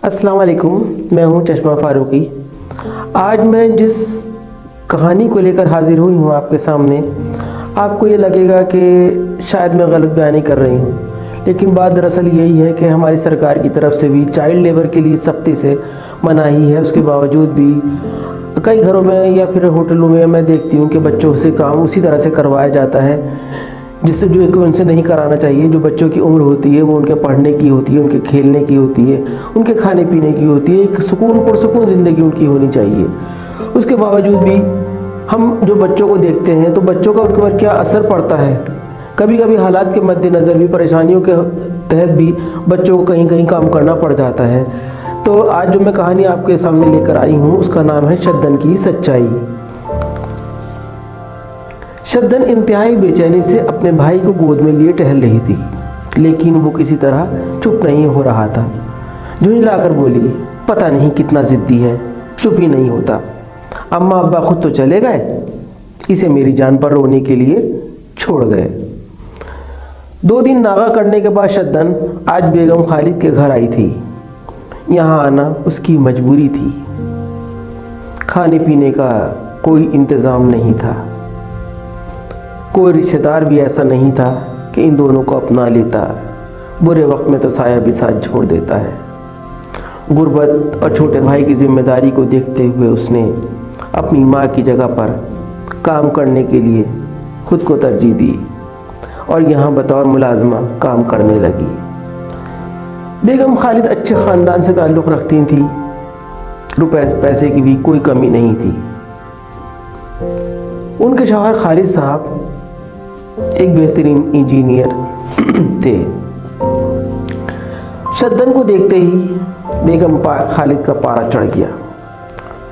अस्सलाम वालेकुम, मैं हूं चश्मा फारूकी। आज मैं जिस कहानी को लेकर हाजिर हुई हूं आपके सामने, आपको ये लगेगा कि शायद मैं गलत बयानी कर रही हूं, लेकिन बात दरअसल यही है कि हमारी सरकार की तरफ से भी चाइल्ड लेबर के लिए सख्ती से मनाही है। उसके बावजूद भी कई घरों में या फिर होटलों में मैं देखती हूँ कि बच्चों से काम उसी तरह से करवाया जाता है जिससे जो एक उनसे नहीं कराना चाहिए। जो बच्चों की उम्र होती है वो उनके पढ़ने की होती है, उनके खेलने की होती है, उनके खाने पीने की होती है। एक सुकून पुरसुकून ज़िंदगी उनकी होनी चाहिए। उसके बावजूद भी हम जो बच्चों को देखते हैं तो बच्चों का उनके ऊपर क्या असर पड़ता है। कभी कभी हालात के मद्देनज़र भी, परेशानियों के तहत भी बच्चों को कहीं कहीं काम करना पड़ जाता है। तो आज जो मैं कहानी आपके सामने लेकर आई हूँ उसका नाम है शद्दन की सच्चाई। शद्दन इंतहाई बेचैनी से अपने भाई को गोद में लिए टहल रही थी, लेकिन वो किसी तरह चुप नहीं हो रहा था। झुंझलाकर बोली, पता नहीं कितना ज़िद्दी है, चुप ही नहीं होता। अम्मा अब्बा खुद तो चले गए, इसे मेरी जान पर रोने के लिए छोड़ गए। 2 दिन नागा करने के बाद शद्दन आज बेगम खालिद के घर आई थी। यहाँ आना उसकी मजबूरी थी। खाने पीने का कोई इंतज़ाम नहीं था। कोई रिश्तेदार भी ऐसा नहीं था कि इन दोनों को अपना लेता। बुरे वक्त में तो साया भी साथ छोड़ देता है। गुर्बत और छोटे भाई की जिम्मेदारी को देखते हुए उसने अपनी माँ की जगह पर काम करने के लिए खुद को तरजीह दी और यहाँ बतौर मुलाजमा काम करने लगी। बेगम खालिद अच्छे ख़ानदान से ताल्लुक़ रखती थी। रुपए पैसे की भी कोई कमी नहीं थी। उनके शौहर खालिद साहब एक बेहतरीन इंजीनियर थे। शद्दन को देखते ही बेगम खालिद का पारा चढ़ गया।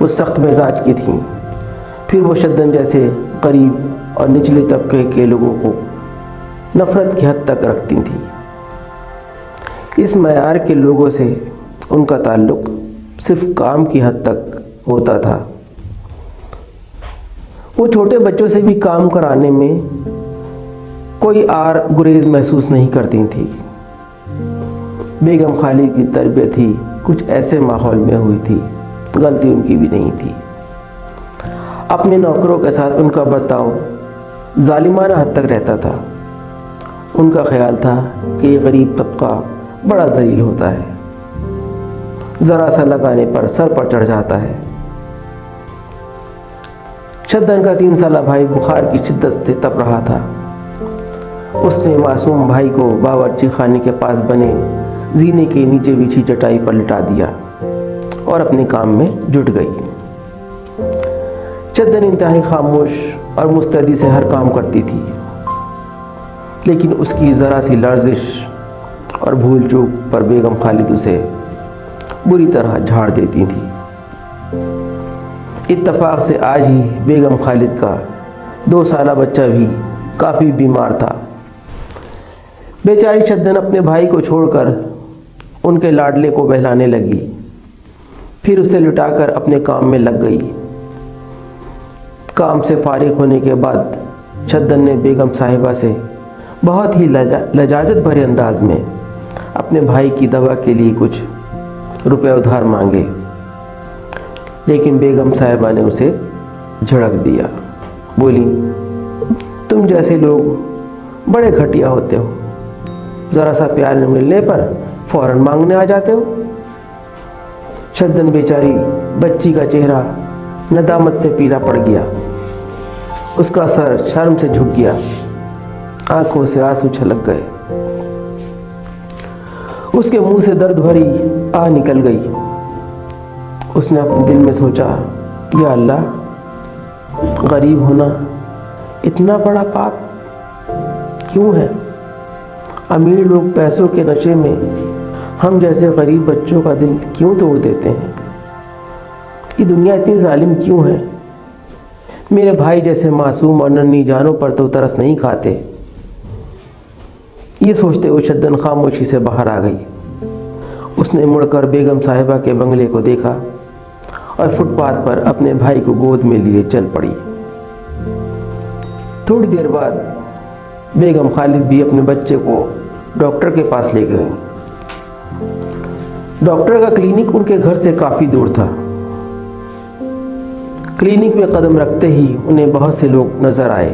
वो सख्त मिजाज की थीं। फिर वो शद्दन जैसे गरीब और निचले तबके के लोगों को नफ़रत की हद तक रखती थीं। इस मयार के लोगों से उनका ताल्लुक़ सिर्फ काम की हद तक होता था। वो छोटे बच्चों से भी काम कराने में कोई आर गुरेज महसूस नहीं करती थी। बेगम खालिद की तरबियत ही कुछ ऐसे माहौल में हुई थी, गलती उनकी भी नहीं थी। अपने नौकरों के साथ उनका बर्ताव जालिमाना हद तक रहता था। उनका ख्याल था कि ये गरीब तबका बड़ा ज़लील होता है, ज़रा सा लगाने पर सर पर चढ़ जाता है। शद्दन का 3 साला भाई बुखार की शिद्दत से तप रहा था। उसने मासूम भाई को बावर्ची खाने के पास बने जीने के नीचे बिछी चटाई पर लिटा दिया और अपने काम में जुट गई। शद्दन इंतहाई खामोश और मुस्तैदी से हर काम करती थी, लेकिन उसकी ज़रा सी लर्जिश और भूल चूक पर बेगम खालिद उसे बुरी तरह झाड़ देती थी। इत्तफाक से आज ही बेगम खालिद का 2 साला बच्चा भी काफ़ी बीमार था। बेचारी शद्दन अपने भाई को छोड़कर उनके लाडले को बहलाने लगी, फिर उसे लुटाकर अपने काम में लग गई। काम से फारिग होने के बाद शद्दन ने बेगम साहिबा से बहुत ही लजाजत भरे अंदाज में अपने भाई की दवा के लिए कुछ रुपए उधार मांगे, लेकिन बेगम साहिबा ने उसे झड़क दिया। बोली, तुम जैसे लोग बड़े घटिया होते हो, ज़रा सा प्यार न मिलने पर फ़ौरन मांगने आ जाते हो। शद्दन बेचारी बच्ची का चेहरा नदामत से पीला पड़ गया। उसका सर शर्म से झुक गया, आंखों से आंसू छलक गए। उसके मुंह से दर्द भरी आह निकल गई। उसने अपने दिल में सोचा, या अल्लाह, गरीब होना इतना बड़ा पाप क्यों है? अमीर लोग पैसों के नशे में हम जैसे गरीब बच्चों का दिल क्यों तोड़ देते हैं? ये दुनिया इतनी जालिम क्यों है? मेरे भाई जैसे मासूम और नन्ही जानों पर तो तरस नहीं खाते। ये सोचते हुए शद्दन खामोशी से बाहर आ गई। उसने मुड़कर बेगम साहिबा के बंगले को देखा और फुटपाथ पर अपने भाई को गोद में लिए चल पड़ी। थोड़ी देर बाद बेगम खालिद भी अपने बच्चे को डॉक्टर के पास ले गई। डॉक्टर का क्लिनिक उनके घर से काफ़ी दूर था। क्लिनिक में कदम रखते ही उन्हें बहुत से लोग नज़र आए।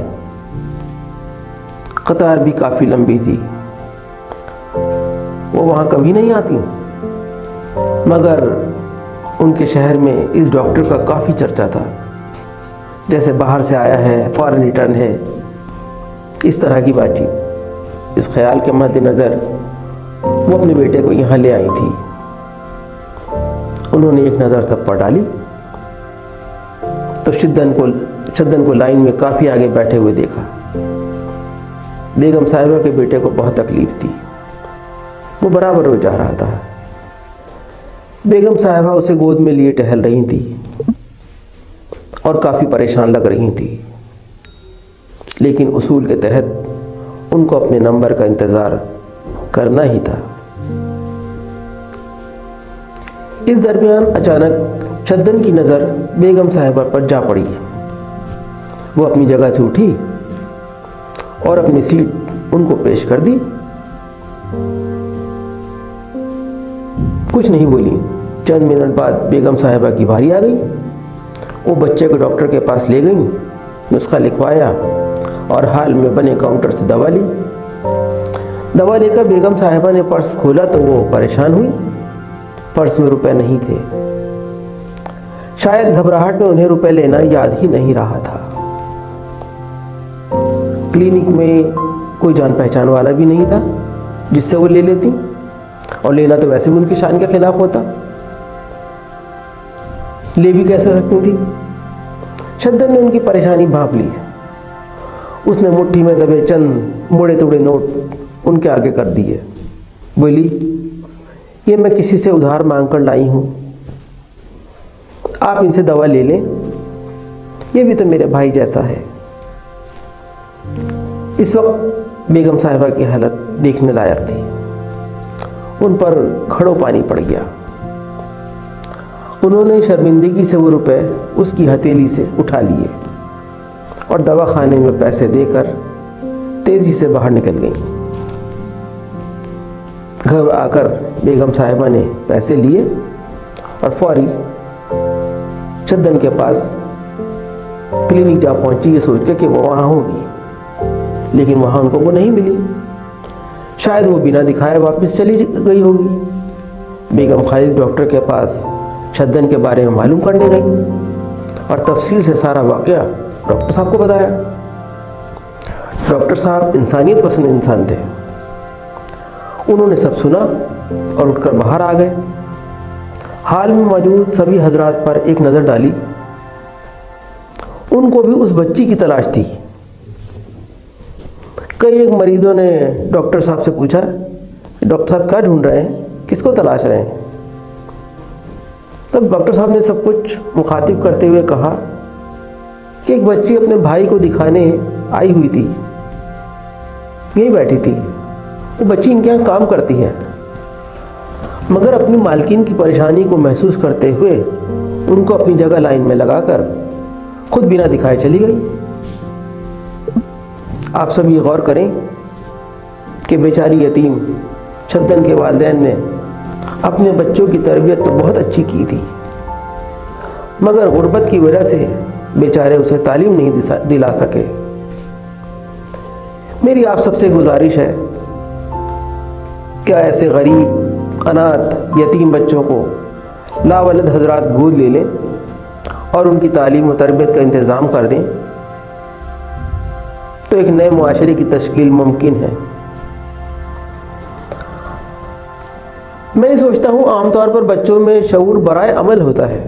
कतार भी काफ़ी लंबी थी। वो वहाँ कभी नहीं आती, मगर उनके शहर में इस डॉक्टर का काफ़ी चर्चा था, जैसे बाहर से आया है, फॉरेन रिटर्न है, इस तरह की बातचीत। इस ख्याल के मद्देनज़र वो अपने बेटे को यहाँ ले आई थी। उन्होंने एक नज़र सब पर डाली तो शद्दन को लाइन में काफ़ी आगे बैठे हुए देखा। बेगम साहिबा के बेटे को बहुत तकलीफ़ थी। वो बराबर रो जा रहा था। बेगम साहिबा उसे गोद में लिए टहल रही थी और काफ़ी परेशान लग रही थी, लेकिन उसूल के तहत उनको अपने नंबर का इंतज़ार करना ही था। इस दरमियान अचानक शद्दन की नज़र बेगम साहिबा पर जा पड़ी। वो अपनी जगह से उठी और अपनी सीट उनको पेश कर दी। कुछ नहीं बोली। चंद मिनट बाद बेगम साहिबा की बारी आ गई। वो बच्चे को डॉक्टर के पास ले गई, नुस्खा लिखवाया और हाल में बने काउंटर से दवा ली। दवा लेकर बेगम साहिबा ने पर्स खोला तो वो परेशान हुई। पर्स में रुपए नहीं थे। शायद घबराहट में उन्हें रुपए लेना याद ही नहीं रहा था। क्लिनिक में कोई जान पहचान वाला भी नहीं था जिससे वो ले लेती, और लेना तो वैसे भी उनकी शान के खिलाफ होता। ले भी कैसे सकती थी। शद्दन ने उनकी परेशानी भांप ली। उसने मुट्ठी में दबे चंद मोड़े तोड़े नोट उनके आगे कर दिए। बोली, ये मैं किसी से उधार मांग कर लाई हूँ, आप इनसे दवा ले लें, ये भी तो मेरे भाई जैसा है। इस वक्त बेगम साहिबा की हालत देखने लायक थी। उन पर खड़ो पानी पड़ गया। उन्होंने शर्मिंदगी से वो रुपए उसकी हथेली से उठा लिए और दवा खाने में पैसे देकर तेज़ी से बाहर निकल गईं। घर आकर बेगम साहिबा ने पैसे लिए और फौरी शद्दन के पास क्लिनिक जा पहुंची, ये सोच कर कि वो वहाँ होगी, लेकिन वहाँ उनको वो नहीं मिली। शायद वो बिना दिखाए वापस चली गई होगी। बेगम खालिद डॉक्टर के पास शद्दन के बारे में मालूम करने गई और तफसील से सारा वाक़या डॉक्टर साहब को बताया। डॉक्टर साहब इंसानियत पसंद इंसान थे। उन्होंने सब सुना और उठकर बाहर आ गए। हाल में मौजूद सभी हजरात पर एक नज़र डाली। उनको भी उस बच्ची की तलाश थी। कई एक मरीजों ने डॉक्टर साहब से पूछा, डॉक्टर साहब क्या ढूंढ रहे हैं, किसको तलाश रहे हैं? तब डॉक्टर साहब ने सब कुछ मुखातिब करते हुए कहा कि एक बच्ची अपने भाई को दिखाने आई हुई थी, यहीं बैठी थी। वो बच्ची इनके यहाँ काम करती है, मगर अपनी मालकिन की परेशानी को महसूस करते हुए उनको अपनी जगह लाइन में लगाकर खुद बिना दिखाए चली गई। आप सब ये गौर करें कि बेचारी यतीम शद्दन के वालिदैन ने अपने बच्चों की तरबियत तो बहुत अच्छी की थी, मगर गुर्बत की वजह से बेचारे उसे तालीम नहीं दिला सके। मेरी आप सबसे गुजारिश है, क्या ऐसे गरीब, अनाथ, यतीम बच्चों को लावलद हजरात गोद ले लें और उनकी तालीम और तरबियत का इंतज़ाम कर दें, तो एक नए मुआशरे की तश्कील मुमकिन है। मैं सोचता हूँ आमतौर पर बच्चों में शऊर बराए अमल होता है।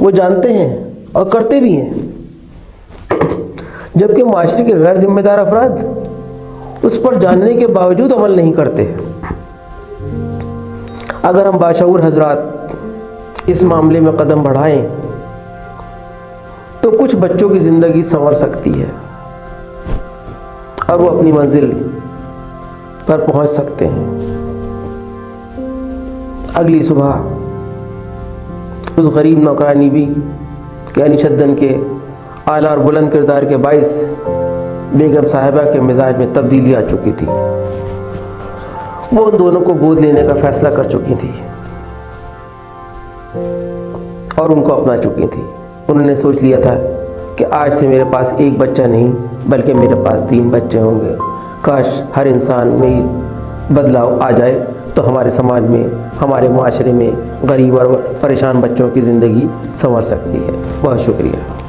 वो जानते हैं और करते भी हैं, जबकि माशरे के गैर जिम्मेदार अफराद उस पर जानने के बावजूद अमल नहीं करते। अगर हम बाशऊर हजरात इस मामले में कदम बढ़ाएं तो कुछ बच्चों की ज़िंदगी संवर सकती है और वो अपनी मंजिल पर पहुंच सकते हैं। अगली सुबह उस गरीब नौकरानी भी यानी शद्दन के आला और बुलंद किरदार के बाइस बेगम साहिबा के मिजाज में तब्दीली आ चुकी थी। वो उन दोनों को गोद लेने का फैसला कर चुकी थी। और उनको अपना चुकी थी। उन्होंने सोच लिया था कि आज से मेरे पास एक बच्चा नहीं बल्कि मेरे पास 3 बच्चे होंगे। काश हर इंसान में बदलाव आ जाए तो हमारे समाज में, हमारे माशरे में गरीब और परेशान बच्चों की ज़िंदगी संवर सकती है। बहुत शुक्रिया।